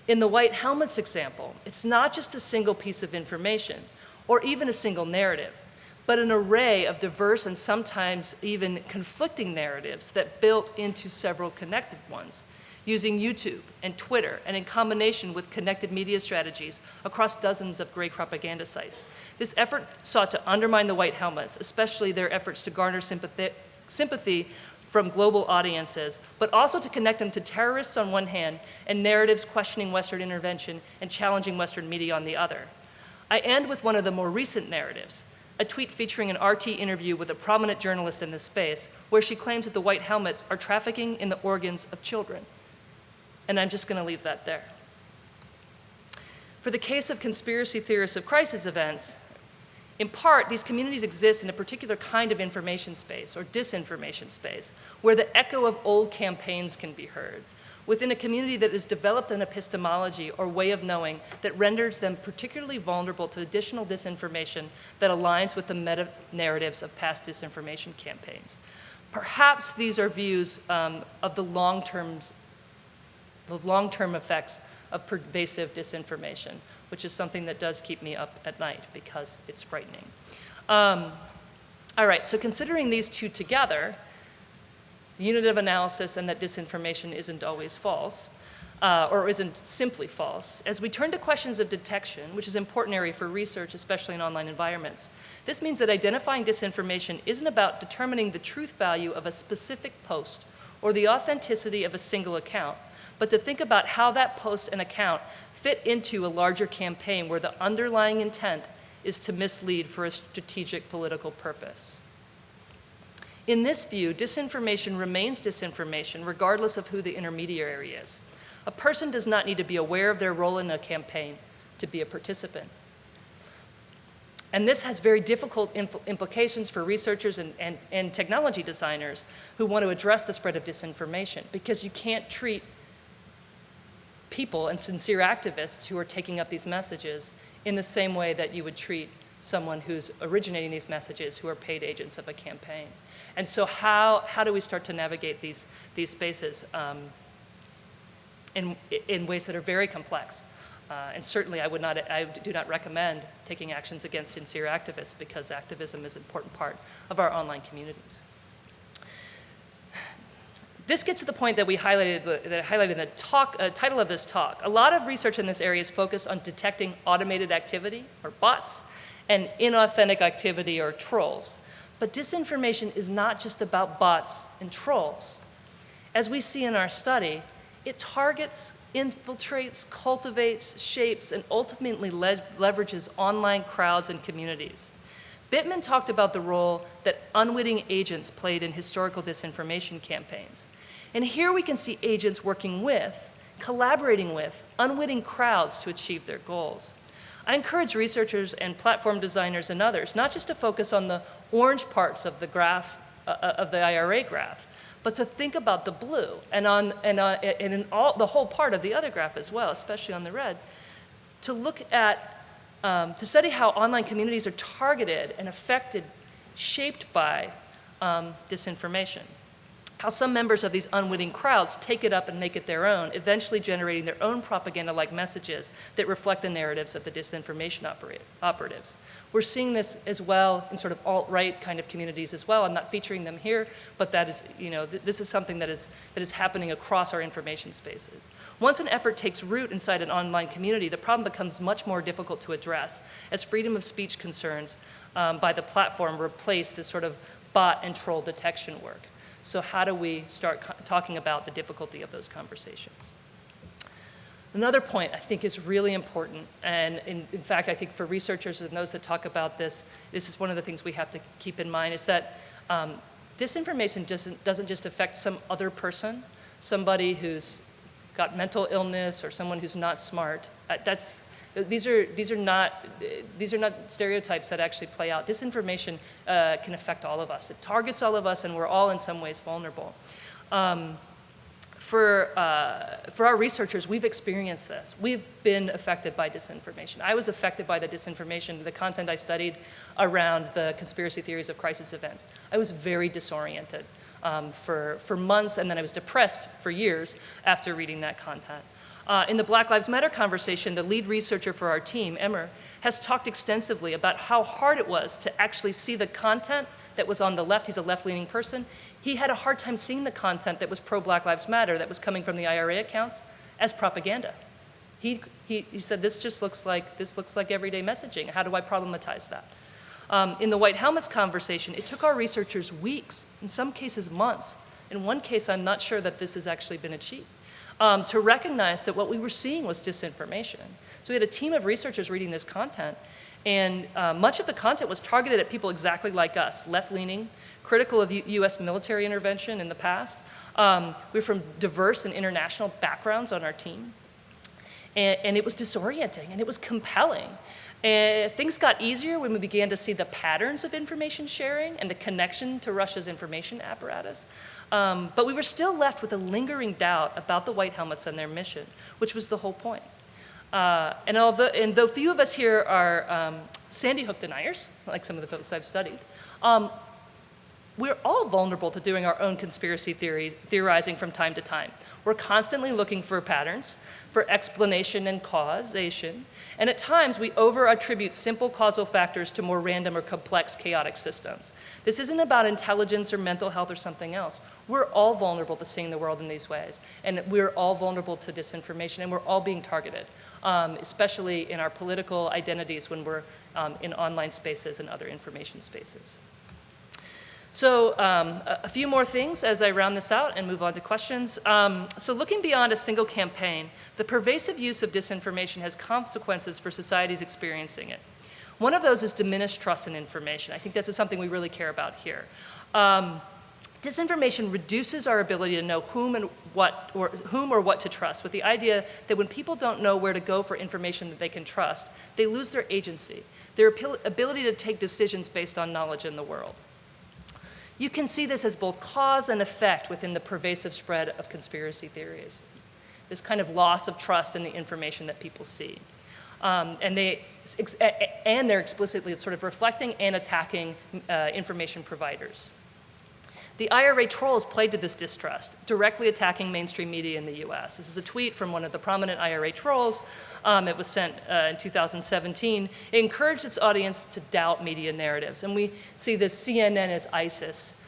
In the White Helmets example, it's not just a single piece of information or even a single narrative, but an array of diverse and sometimes even conflicting narratives that built into several connected ones, using YouTube and Twitter, and in combination with connected media strategies across dozens of gray propaganda sites. This effort sought to undermine the White Helmets, especially their efforts to garner sympathy from global audiences, but also to connect them to terrorists on one hand and narratives questioning Western intervention and challenging Western media on the other. I end with one of the more recent narratives, a tweet featuring an RT interview with a prominent journalist in this space, where she claims that the White Helmets are trafficking in the organs of children. And I'm just going to leave that there. For the case of conspiracy theorists of crisis events, in part, these communities exist in a particular kind of information space, or disinformation space, where the echo of old campaigns can be heard, within a community that has developed an epistemology or way of knowing that renders them particularly vulnerable to additional disinformation that aligns with the meta-narratives of past disinformation campaigns. Perhaps these are views of the long-term effects of pervasive disinformation, which is something that does keep me up at night because it's frightening. All right, so considering these two together, the unit of analysis and that disinformation isn't always false, or isn't simply false, as we turn to questions of detection, which is an important area for research, especially in online environments, this means that identifying disinformation isn't about determining the truth value of a specific post or the authenticity of a single account, but to think about how that post and account fit into a larger campaign where the underlying intent is to mislead for a strategic political purpose. In this view, disinformation remains disinformation regardless of who the intermediary is. A person does not need to be aware of their role in a campaign to be a participant. And this has very difficult implications for researchers and technology designers who want to address the spread of disinformation, because you can't treat people and sincere activists who are taking up these messages in the same way that you would treat someone who's originating these messages, who are paid agents of a campaign. And so how do we start to navigate these spaces in ways that are very complex? And certainly I do not recommend taking actions against sincere activists, because activism is an important part of our online communities. This gets to the point that I highlighted in the title of this talk. A lot of research in this area is focused on detecting automated activity, or bots, and inauthentic activity, or trolls. But disinformation is not just about bots and trolls. As we see in our study, it targets, infiltrates, cultivates, shapes, and ultimately leverages online crowds and communities. Bittman talked about the role that unwitting agents played in historical disinformation campaigns. And here we can see agents working with, collaborating with, unwitting crowds to achieve their goals. I encourage researchers and platform designers and others not just to focus on the orange parts of the graph, of the IRA graph, but to think about the blue and in the whole part of the other graph as well, especially on the red, to look at, to study how online communities are targeted and affected, shaped by disinformation. How some members of these unwitting crowds take it up and make it their own, eventually generating their own propaganda-like messages that reflect the narratives of the disinformation operatives. We're seeing this as well in sort of alt-right kind of communities as well. I'm not featuring them here, but that is, this is something that is happening across our information spaces. Once an effort takes root inside an online community, the problem becomes much more difficult to address, as freedom of speech concerns by the platform replace this sort of bot and troll detection work. So how do we start talking about the difficulty of those conversations? Another point I think is really important, and in fact I think for researchers and those that talk about this, this is one of the things we have to keep in mind, is that disinformation doesn't just affect some other person, somebody who's got mental illness or someone who's not smart. These are not stereotypes that actually play out. Disinformation can affect all of us. It targets all of us, and we're all in some ways vulnerable. For our researchers, we've experienced this. We've been affected by disinformation. I was affected by the disinformation, the content I studied around the conspiracy theories of crisis events. I was very disoriented for months, and then I was depressed for years after reading that content. In the Black Lives Matter conversation, the lead researcher for our team, Emmer, has talked extensively about how hard it was to actually see the content that was on the left. He's a left-leaning person. He had a hard time seeing the content that was pro-Black Lives Matter, that was coming from the IRA accounts, as propaganda. He said, this looks like everyday messaging. How do I problematize that? In the White Helmets conversation, it took our researchers weeks, in some cases months. In one case, I'm not sure that this has actually been achieved. To recognize that what we were seeing was disinformation. So we had a team of researchers reading this content, and much of the content was targeted at people exactly like us, left-leaning, critical of US military intervention in the past. We were from diverse and international backgrounds on our team. And it was disorienting, and it was compelling. Things got easier when we began to see the patterns of information sharing and the connection to Russia's information apparatus. But we were still left with a lingering doubt about the White Helmets and their mission, which was the whole point. And though few of us here are Sandy Hook deniers, like some of the folks I've studied, we're all vulnerable to doing our own conspiracy theorizing from time to time. We're constantly looking for patterns, for explanation and causation, and at times we over-attribute simple causal factors to more random or complex chaotic systems. This isn't about intelligence or mental health or something else. We're all vulnerable to seeing the world in these ways, and we're all vulnerable to disinformation, and we're all being targeted, especially in our political identities when we're in online spaces and other information spaces. So a few more things as I round this out and move on to questions. So looking beyond a single campaign, the pervasive use of disinformation has consequences for societies experiencing it. One of those is diminished trust in information. I think this is something we really care about here. Disinformation reduces our ability to know whom or what to trust, with the idea that when people don't know where to go for information that they can trust, they lose their agency, their ability to take decisions based on knowledge in the world. You can see this as both cause and effect within the pervasive spread of conspiracy theories, this kind of loss of trust in the information that people see. And they're explicitly sort of reflecting and attacking information providers. The IRA trolls played to this distrust, directly attacking mainstream media in the US. This is a tweet from one of the prominent IRA trolls. It was sent in 2017. It encouraged its audience to doubt media narratives. And we see this CNN is ISIS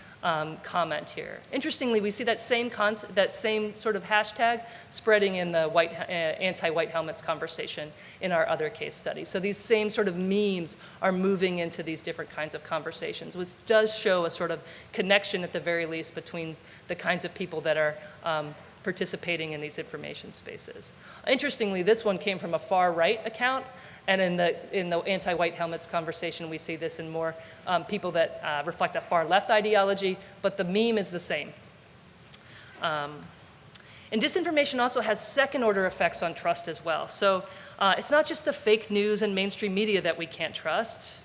comment here. Interestingly, we see that same sort of hashtag spreading in the anti-white helmets conversation in our other case studies. So these same sort of memes are moving into these different kinds of conversations, which does show a sort of connection at the very least between the kinds of people that are participating in these information spaces. Interestingly, this one came from a far-right account, and in the anti-white helmets conversation, we see this in more people that reflect a far-left ideology, but the meme is the same. And disinformation also has second-order effects on trust as well. So it's not just the fake news and mainstream media that we can't trust,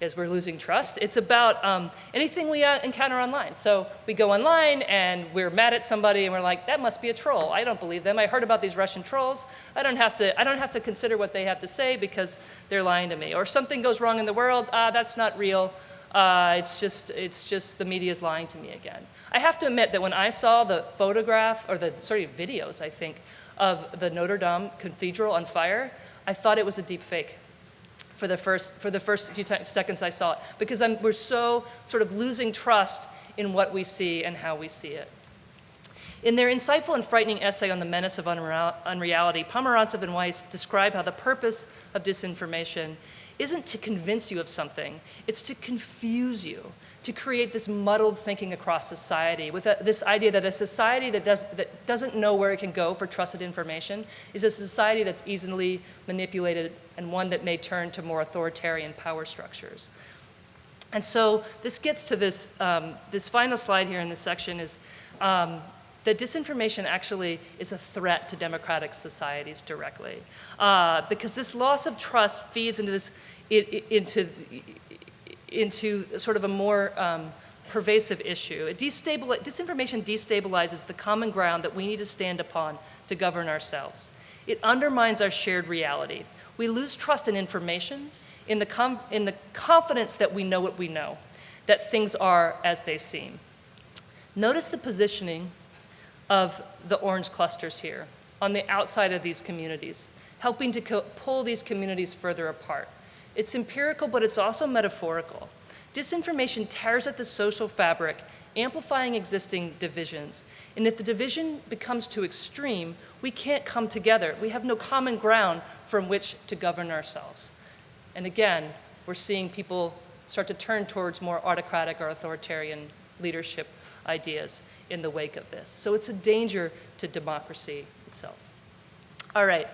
as we're losing trust. It's about anything we encounter online. So we go online and we're mad at somebody and we're like, that must be a troll. I don't believe them. I heard about these Russian trolls. I don't have to consider what they have to say because they're lying to me. Or something goes wrong in the world. That's not real. It's just the media's lying to me again. I have to admit that when I saw the photograph, or videos, I think, of the Notre Dame Cathedral on fire, I thought it was a deep fake. For the first few seconds I saw it, because we're so sort of losing trust in what we see and how we see it. In their insightful and frightening essay on the menace of unreality, Pomerantsev and Weiss describe how the purpose of disinformation isn't to convince you of something, it's to confuse you, to create this muddled thinking across society with this idea that a society that doesn't know where it can go for trusted information is a society that's easily manipulated and one that may turn to more authoritarian power structures. And so this gets to this, this final slide here in this section is that disinformation actually is a threat to democratic societies directly. Because this loss of trust feeds into this, into sort of a more pervasive issue. Disinformation destabilizes the common ground that we need to stand upon to govern ourselves. It undermines our shared reality. We lose trust in information, in the confidence that we know what we know, that things are as they seem. Notice the positioning of the orange clusters here on the outside of these communities, helping to pull these communities further apart. It's empirical, but it's also metaphorical. Disinformation tears at the social fabric, amplifying existing divisions. And if the division becomes too extreme, we can't come together. We have no common ground from which to govern ourselves. And again, we're seeing people start to turn towards more autocratic or authoritarian leadership ideas in the wake of this. So it's a danger to democracy itself. All right.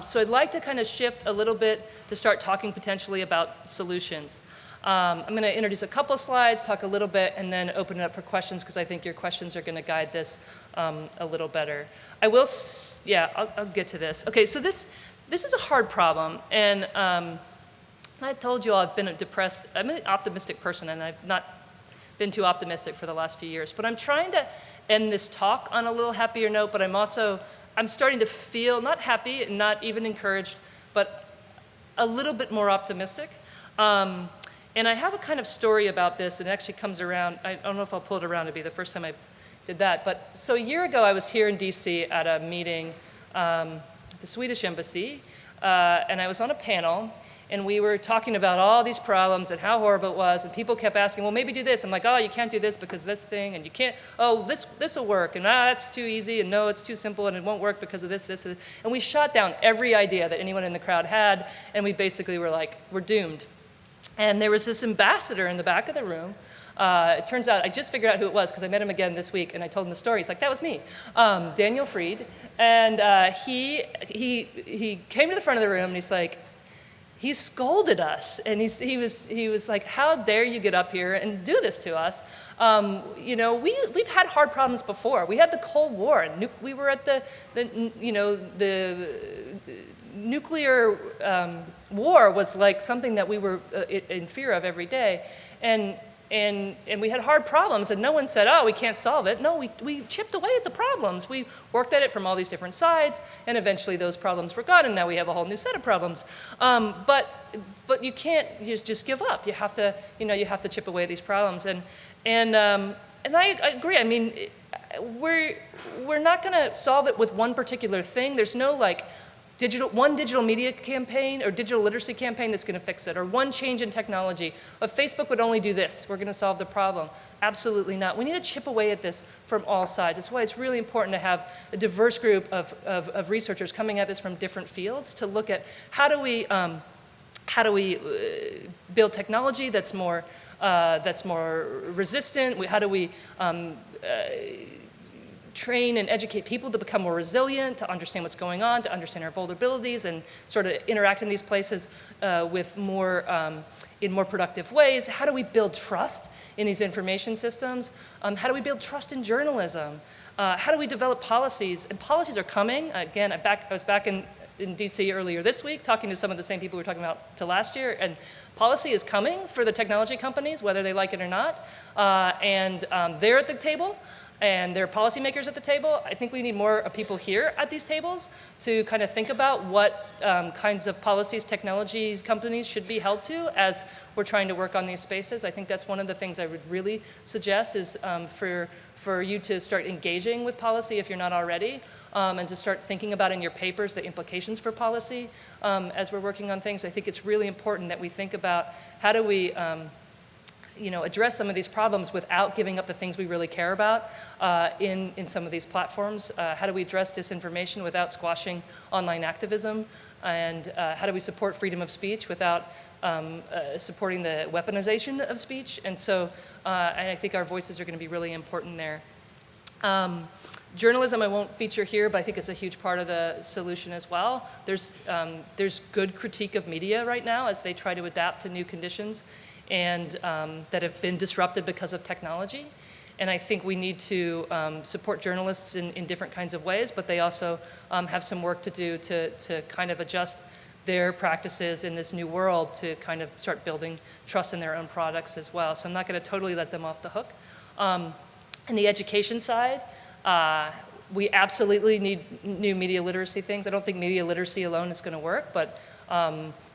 So I'd like to kind of shift a little bit to start talking potentially about solutions. I'm going to introduce a couple of slides, talk a little bit, and then open it up for questions because I think your questions are going to guide this a little better. I'll get to this. Okay, so this is a hard problem, and I told you all I've been depressed. I'm an optimistic person, and I've not been too optimistic for the last few years. But I'm trying to end this talk on a little happier note, but I'm starting to feel not happy and not even encouraged, but a little bit more optimistic. And I have a kind of story about this, and it actually comes around. I don't know if I'll pull it around to be the first time I did that. But so a year ago, I was here in DC at a meeting at the Swedish embassy, and I was on a panel, and we were talking about all these problems and how horrible it was, and people kept asking, well, maybe do this. I'm like, oh, you can't do this because of this thing, and you can't, oh, this will work, and that's too easy, and no, it's too simple, and it won't work because of this. And we shot down every idea that anyone in the crowd had, and we basically were like, we're doomed. And there was this ambassador in the back of the room. It turns out, I just figured out who it was because I met him again this week, and I told him the story. He's like, that was me, Daniel Fried. And he came to the front of the room, and he's like, he scolded us, and he was like, "How dare you get up here and do this to us?" You know, we've had hard problems before. We had the Cold War, and we were at the nuclear war was like something that we were in fear of every day, and we had hard problems, and no one said, "Oh, we can't solve it." No, we chipped away at the problems. We worked at it from all these different sides, and eventually those problems were gone, and now we have a whole new set of problems. But you can't just give up. You have to, you have to chip away at these problems, and I agree. I mean, we're not going to solve it with one particular thing. There's no like one digital media campaign or digital literacy campaign that's going to fix it, or one change in technology. If Facebook would only do this, we're going to solve the problem. Absolutely not. We need to chip away at this from all sides. That's why it's really important to have a diverse group of researchers coming at this from different fields to look at how do we build technology that's more resistant. How do we train and educate people to become more resilient, to understand what's going on, to understand our vulnerabilities, and sort of interact in these places with in more productive ways. How do we build trust in these information systems? How do we build trust in journalism? How do we develop policies? And policies are coming. Again, I was back in DC earlier this week talking to some of the same people we were talking about to last year, and policy is coming for the technology companies, whether they like it or not, and they're at the table. And there are policymakers at the table. I think we need more people here at these tables to kind of think about what kinds of policies technology companies should be held to as we're trying to work on these spaces. I think that's one of the things I would really suggest is for you to start engaging with policy if you're not already, and to start thinking about in your papers the implications for policy as we're working on things. I think it's really important that we think about how do we address some of these problems without giving up the things we really care about in some of these platforms. How do we address disinformation without squashing online activism? And how do we support freedom of speech without supporting the weaponization of speech? And so, and I think our voices are going to be really important there. Journalism I won't feature here, but I think it's a huge part of the solution as well. There's good critique of media right now as they try to adapt to new conditions and that have been disrupted because of technology. And I think we need to support journalists in different kinds of ways, but they also have some work to do to kind of adjust their practices in this new world to kind of start building trust in their own products as well. So I'm not going to totally let them off the hook. On the education side, we absolutely need new media literacy things. I don't think media literacy alone is going to work, but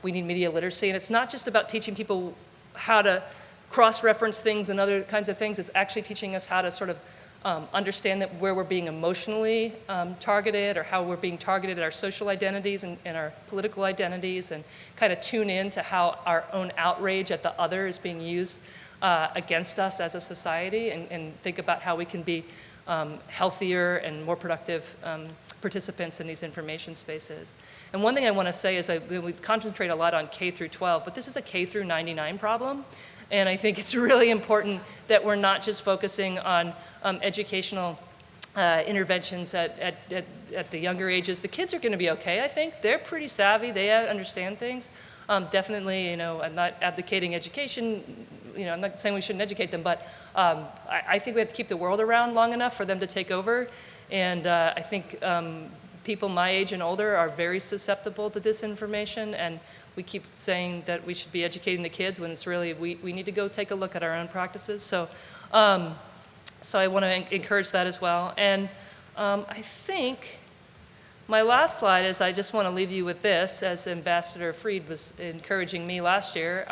we need media literacy. And it's not just about teaching people how to cross-reference things and other kinds of things. It's actually teaching us how to sort of understand that where we're being emotionally targeted, or how we're being targeted at our social identities and our political identities, and kind of tune in to how our own outrage at the other is being used against us as a society, and think about how we can be healthier and more productive participants in these information spaces. And one thing I want to say is we concentrate a lot on K through 12, but this is a K through 99 problem. And I think it's really important that we're not just focusing on educational interventions at the younger ages. The kids are going to be okay, I think. They're pretty savvy. They understand things. Definitely, I'm not advocating education. I'm not saying we shouldn't educate them, but I think we have to keep the world around long enough for them to take over. And I think people my age and older are very susceptible to disinformation, and we keep saying that we should be educating the kids when it's really, we need to go take a look at our own practices. So, so I want to encourage that as well. And I think my last slide is I just want to leave you with this, as Ambassador Freed was encouraging me last year,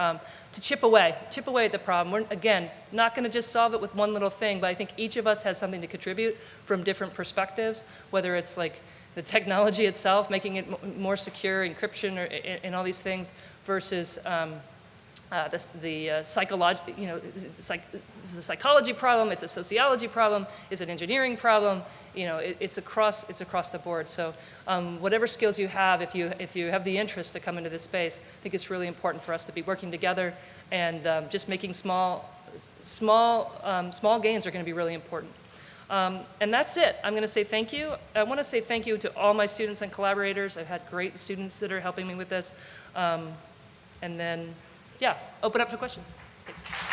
to chip away at the problem. We're, again, not going to just solve it with one little thing, but I think each of us has something to contribute from different perspectives, whether it's like the technology itself, making it more secure, encryption, and all these things, versus the psychology, it's a psychology problem, it's a sociology problem, it's an engineering problem, it's across the board. So whatever skills you have, if you have the interest to come into this space, I think it's really important for us to be working together, and just making small gains are going to be really important. And that's it. I'm going to say thank you. I want to say thank you to all my students and collaborators. I've had great students that are helping me with this. And then, yeah, open up for questions. Thanks.